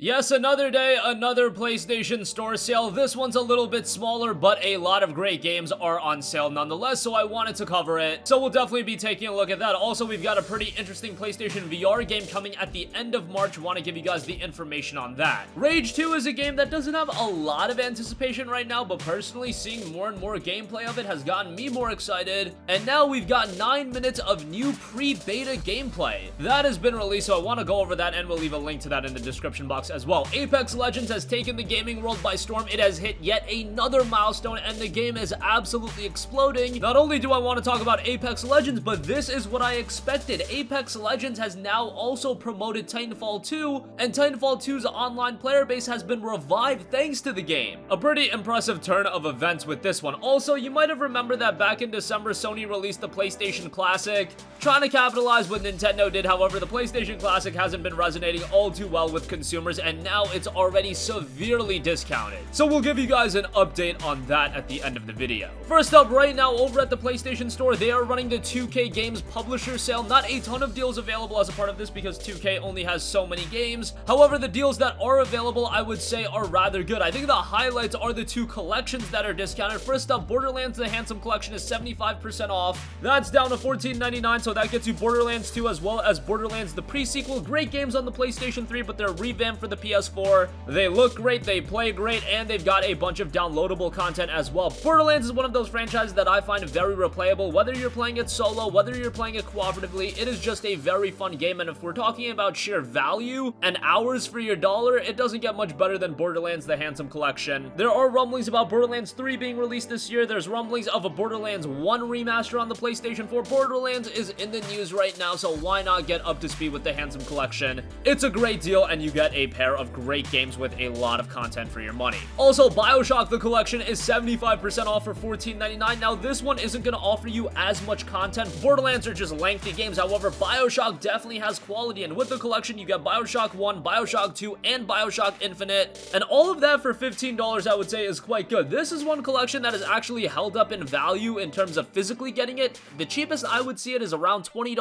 Yes, another day, another PlayStation Store sale. This one's a little bit smaller, but a lot of great games are on sale nonetheless, so I wanted to cover it. So we'll definitely be taking a look at that. Also, we've got a pretty interesting PlayStation VR game coming at the end of March. Want to give you guys the information on that. Rage 2 is a game that doesn't have a lot of anticipation right now, but personally, seeing more and more gameplay of it has gotten me more excited. And now we've got 9 minutes of new pre-beta gameplay. That has been released, so I want to go over that, and we'll leave a link to that in the description box as well. Apex Legends has taken the gaming world by storm. It has hit yet another milestone, and the game is absolutely exploding. Not only do I want to talk about Apex Legends, but this is what I expected. Apex Legends has now also promoted Titanfall 2, and Titanfall 2's online player base has been revived thanks to the game. A pretty impressive turn of events with this one. Also, you might have remembered that back in December, Sony released the PlayStation Classic, trying to capitalize what Nintendo did. However, the PlayStation Classic hasn't been resonating all too well with consumers, and now it's already severely discounted. So we'll give you guys an update on that at the end of the video. First up, right now over at the PlayStation Store, they are running the 2K Games Publisher Sale. Not a ton of deals available as a part of this because 2K only has so many games. However, the deals that are available, I would say, are rather good. I think the highlights are the two collections that are discounted. First up, Borderlands The Handsome Collection is 75% off. That's down to $14.99, so that gets you Borderlands 2 as well as Borderlands the Pre-Sequel. Great games on the PlayStation 3, but they're revamped for the PS4. They look great, they play great, and they've got a bunch of downloadable content as well. Borderlands is one of those franchises that I find very replayable. Whether you're playing it solo, whether you're playing it cooperatively, it is just a very fun game, and if we're talking about sheer value and hours for your dollar, it doesn't get much better than Borderlands The Handsome Collection. There are rumblings about Borderlands 3 being released this year. There's rumblings of a Borderlands 1 remaster on the PlayStation 4. Borderlands is in the news right now, so why not get up to speed with the Handsome Collection? It's a great deal, and you get a pair of great games with a lot of content for your money. Also, BioShock The Collection is 75% off for $14.99. Now, this one isn't going to offer you as much content. Borderlands are just lengthy games. However, BioShock definitely has quality, and with the collection, you get BioShock 1, BioShock 2, and BioShock Infinite, and all of that for $15, I would say, is quite good. This is one collection that is actually held up in value in terms of physically getting it. The cheapest I would see it is around $20.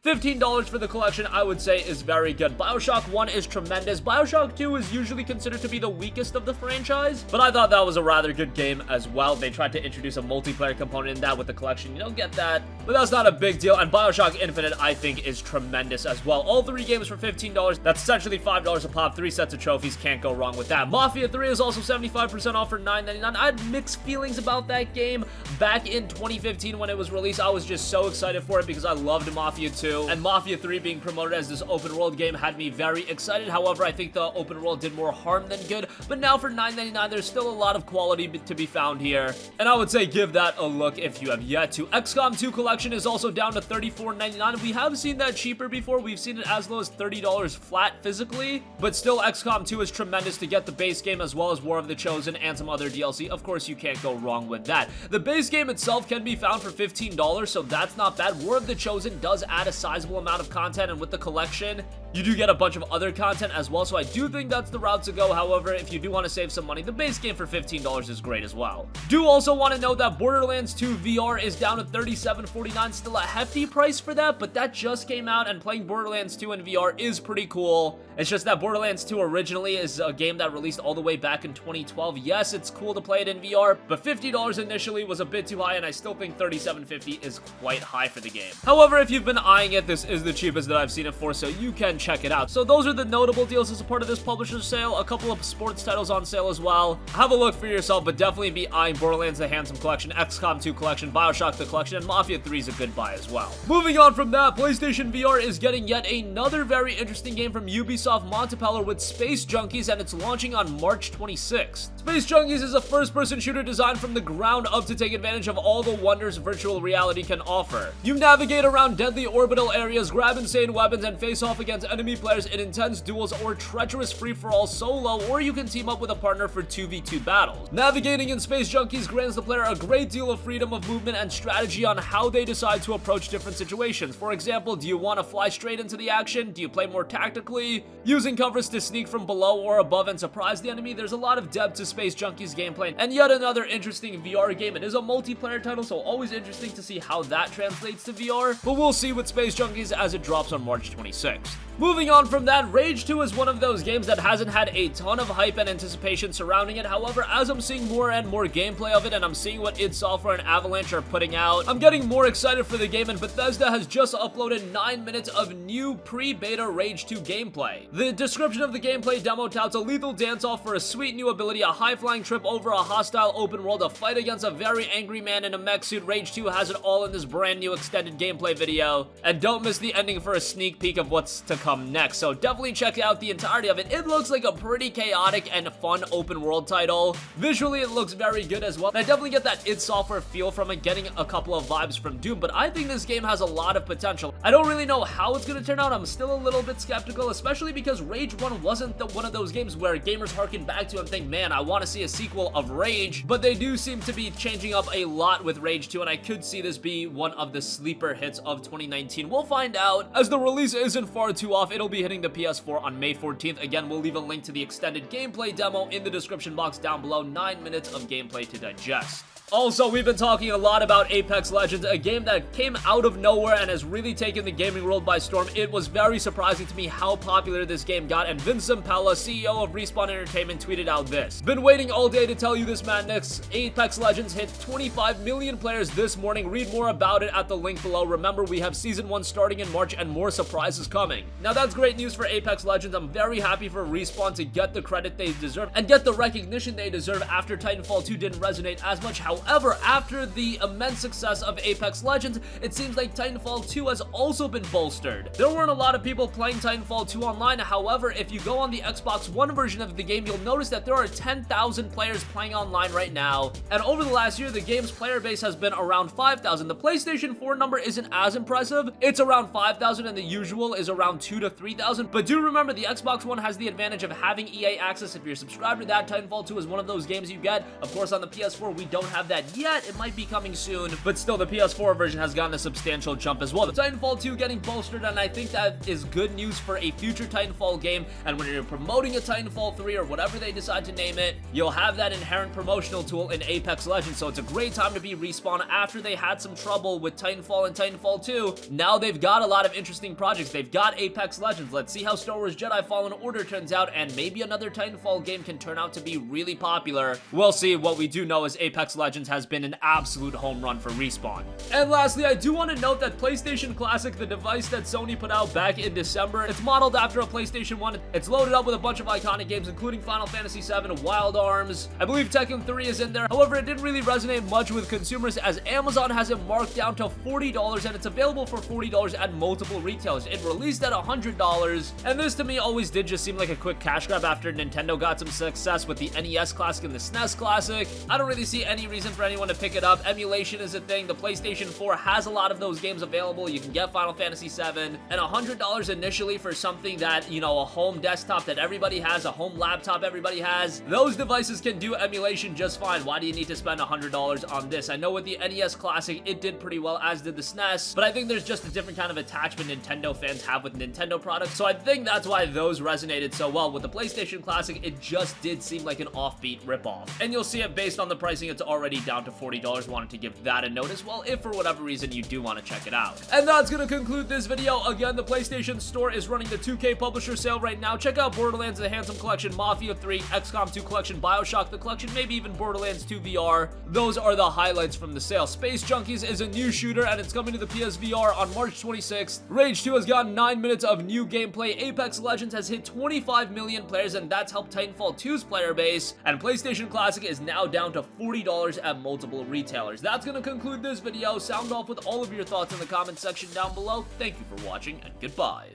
$15 for the collection, I would say, is very good. BioShock 1 is tremendous. BioShock 2 is usually considered to be the weakest of the franchise, but I thought that was a rather good game as well. They tried to introduce a multiplayer component in that with the collection. You don't get that, but that's not a big deal. And BioShock Infinite, I think, is tremendous as well. All three games for $15. That's essentially $5 a pop. 3 sets of trophies. Can't go wrong with that. Mafia 3 is also 75% off for $9.99. I had mixed feelings about that game back in 2015 when it was released. I was just so excited for it because I loved Mafia 2, and Mafia 3 being promoted as this open world game had me very excited. However, I think the open world did more harm than good, but now for $9.99, there's still a lot of quality to be found here, and I would say give that a look if you have yet to. XCOM 2 Collection is also down to $34.99. We have seen that cheaper before. We've seen it as low as $30 flat physically, but still XCOM 2 is tremendous to get the base game as well as War of the Chosen and some other DLC. Of course, you can't go wrong with that. The base game itself can be found for $15, so that's not bad. War of the Chosen does add a sizable amount of content, and with the collection, you do get a bunch of other content as well, so I do think that's the route to go. However, if you do want to save some money, the base game for $15 is great as well. Do also want to note that Borderlands 2 VR is down to $37.49, still a hefty price for that, but that just came out, and playing Borderlands 2 in VR is pretty cool. It's just that Borderlands 2 originally is a game that released all the way back in 2012. Yes, it's cool to play it in VR, but $50 initially was a bit too high, and I still think $37.50 is quite high for the game. However, if you've been eyeing it, this is the cheapest that I've seen it for, so you can check it out. So those are the notable deals as a part of this publisher's sale. A couple of sports titles on sale as well. Have a look for yourself, but definitely be eyeing Borderlands The Handsome Collection, XCOM 2 Collection, BioShock The Collection, and Mafia 3 is a good buy as well. Moving on from that, PlayStation VR is getting yet another very interesting game from Ubisoft Montpellier with Space Junkies, and it's launching on March 26th. Space Junkies is a first-person shooter designed from the ground up to take advantage of all the wonders virtual reality can offer. You navigate around deadly orbital areas, grab insane weapons, and face off against enemy players in intense duels or treacherous free-for-all solo, or you can team up with a partner for 2v2 battles. Navigating in Space Junkies grants the player a great deal of freedom of movement and strategy on how they decide to approach different situations. For example, do you want to fly straight into the action? Do you play more tactically, using covers to sneak from below or above and surprise the enemy? There's a lot of depth to Space Junkies gameplay, and yet another interesting VR game. It is a multiplayer title, so always interesting to see how that translates to VR, but we'll see with Space Junkies as it drops on March 26th. Moving on from that, Rage 2 is one of those games that hasn't had a ton of hype and anticipation surrounding it. However, as I'm seeing more and more gameplay of it and I'm seeing what id Software and Avalanche are putting out, I'm getting more excited for the game, and Bethesda has just uploaded 9 minutes of new pre-beta Rage 2 gameplay. The description of the gameplay demo touts a lethal dance-off for a sweet new ability, a high-flying trip over a hostile open world, a fight against a very angry man in a mech suit. Rage 2 has it all in this brand new extended gameplay video, and don't miss the ending for a sneak peek of what's to come next. So definitely check out the entirety of it. It looks like a pretty chaotic and fun open world title. Visually, it looks very good as well. I definitely get that id Software feel from it, getting a couple of vibes from Doom, but I think this game has a lot of potential. I don't really know how it's going to turn out. I'm still a little bit skeptical, especially because Rage 1 wasn't one of those games where gamers harken back to and think, man, I want to see a sequel of Rage, but they do seem to be changing up a lot with Rage 2, and I could see this be one of the sleeper hits of 2019. We'll find out, as the release isn't far too off. It'll be hitting the PS4 on May 14th. Again, we'll leave a link to the extended gameplay demo in the description box down below. 9 minutes of gameplay to digest. Also, we've been talking a lot about Apex Legends, a game that came out of nowhere and has really taken the gaming world by storm. It was very surprising to me how popular this game got, and Vince Zampella, CEO of Respawn Entertainment, tweeted out this: "Been waiting all day to tell you this madness. Apex Legends hit 25 million players this morning. Read more about it at the link below. Remember, we have Season 1 starting in March and more surprises coming." Now, that's great news for Apex Legends. I'm very happy for Respawn to get the credit they deserve and get the recognition they deserve after Titanfall 2 didn't resonate as much. However, after the immense success of Apex Legends, it seems like Titanfall 2 has also been bolstered. There weren't a lot of people playing Titanfall 2 online. However, if you go on the Xbox One version of the game, you'll notice that there are 10,000 players playing online right now. And over the last year, the game's player base has been around 5,000. The PlayStation 4 number isn't as impressive. It's around 5,000 and the usual is around 2,000 to 3,000. But do remember, the Xbox One has the advantage of having EA access. If you're subscribed to that, Titanfall 2 is one of those games you get. Of course, on the PS4, we don't have that yet. It might be coming soon, but still, the PS4 version has gotten a substantial jump as well. The Titanfall 2 getting bolstered, and I think that is good news for a future Titanfall game. And when you're promoting a Titanfall 3 or whatever they decide to name it, you'll have that inherent promotional tool in Apex Legends. So it's a great time to be Respawn after they had some trouble with Titanfall and Titanfall 2. Now they've got a lot of interesting projects. They've got Apex Legends. Let's see how Star Wars Jedi Fallen Order turns out, and maybe another Titanfall game can turn out to be really popular. We'll see. What we do know is Apex Legends has been an absolute home run for Respawn. And lastly, I do want to note that PlayStation Classic, the device that Sony put out back in December, it's modeled after a PlayStation 1. It's loaded up with a bunch of iconic games, including Final Fantasy VII, Wild Arms. I believe Tekken 3 is in there. However, it didn't really resonate much with consumers, as Amazon has it marked down to $40, and it's available for $40 at multiple retailers. It released at $100, and this to me always did just seem like a quick cash grab after Nintendo got some success with the NES Classic and the SNES Classic. I don't really see any reason for anyone to pick it up. Emulation is a thing. The PlayStation 4 has a lot of those games available. You can get Final Fantasy VII, and $100 initially for something that, you know, a home desktop that everybody has, a home laptop everybody has. Those devices can do emulation just fine. Why do you need to spend $100 on this? I know with the NES Classic, it did pretty well, as did the SNES, but I think there's just a different kind of attachment Nintendo fans have with Nintendo products, so I think that's why those resonated so well. With the PlayStation Classic, it just did seem like an offbeat ripoff, and you'll see it based on the pricing. It's already down to $40. Wanted to give that a note as well, if for whatever reason you do want to check it out. And that's gonna conclude this video. Again, the PlayStation Store is running the 2K Publisher Sale right now. Check out Borderlands The Handsome Collection, Mafia 3, XCOM 2 Collection, Bioshock The Collection, maybe even Borderlands 2 VR. Those are the highlights from the sale. Space Junkies is a new shooter, and it's coming to the PSVR on March 26th. Rage 2 has gotten 9 minutes of new gameplay. Apex Legends has hit 25 million players, and that's helped Titanfall 2's player base. And PlayStation Classic is now down to $40 at multiple retailers. That's gonna conclude this video. Sound off with all of your thoughts in the comment section down below. Thank you for watching, and goodbye.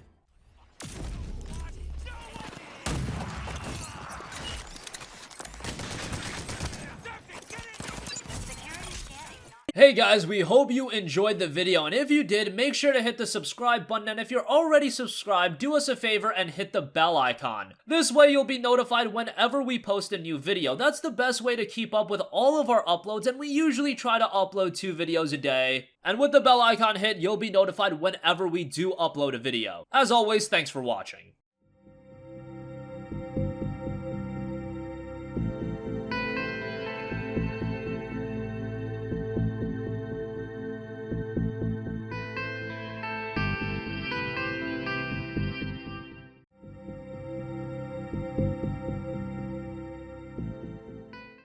Hey guys, we hope you enjoyed the video, and if you did, make sure to hit the subscribe button, and if you're already subscribed, do us a favor and hit the bell icon. This way you'll be notified whenever we post a new video. That's the best way to keep up with all of our uploads, and we usually try to upload 2 videos a day. And with the bell icon hit, you'll be notified whenever we do upload a video. As always, thanks for watching.